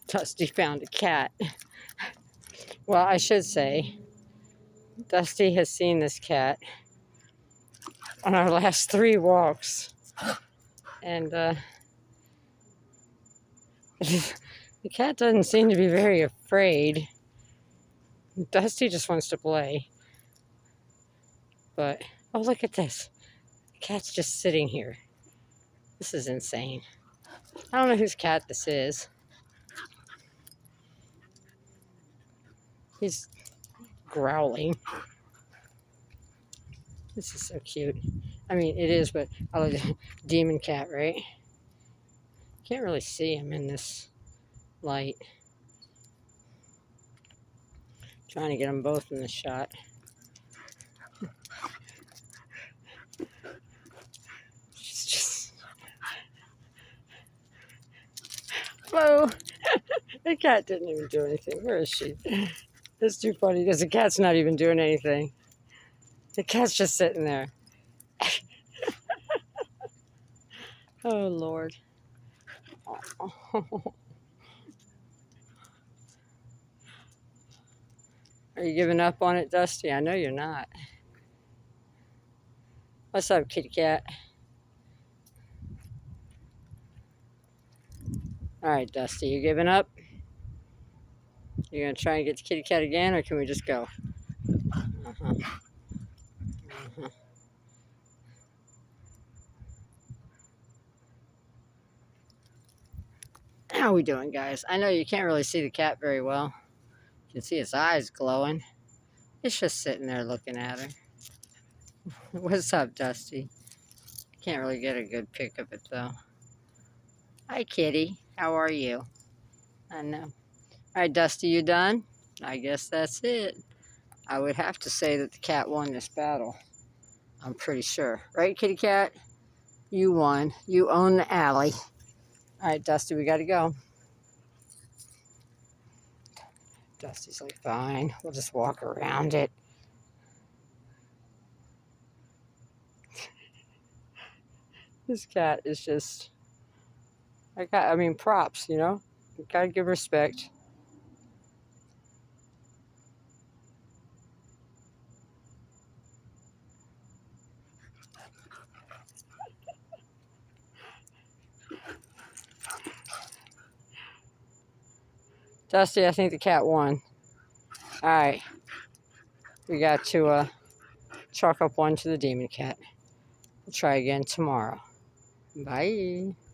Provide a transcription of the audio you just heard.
Dusty found a cat. Well, I should say, Dusty has seen this cat on our last 3 walks. And the cat doesn't seem to be very afraid. Dusty just wants to play. But, oh, look at this. The cat's just sitting here. This is insane. I don't know whose cat this is. He's growling. This is so cute. I mean, it is, but I like the demon cat, right? Can't really see him in this light. Trying to get them both in the shot. She's just... Whoa! The cat didn't even do anything. Where is she? It's too funny because the cat's not even doing anything. The cat's just sitting there. Oh, Lord. Oh. Are you giving up on it, Dusty? I know you're not. What's up, kitty cat? All right, Dusty, you giving up? You gonna try and get the kitty cat again, or can we just go? Uh-huh. Uh-huh. How are we doing, guys? I know you can't really see the cat very well. You can see its eyes glowing. It's just sitting there looking at her. What's up, Dusty? Can't really get a good pic of it, though. Hi, kitty. How are you? I know. All right, Dusty, you done? I guess that's it. I would have to say that the cat won this battle. I'm pretty sure. Right, kitty cat? You won. You own the alley. All right, Dusty, we got to go. Dusty's like, fine. We'll just walk around it. This cat is just... I mean, props, you know? You gotta give respect. Dusty, I think the cat won. All right. We got to chalk up one to the demon cat. We'll try again tomorrow. Bye.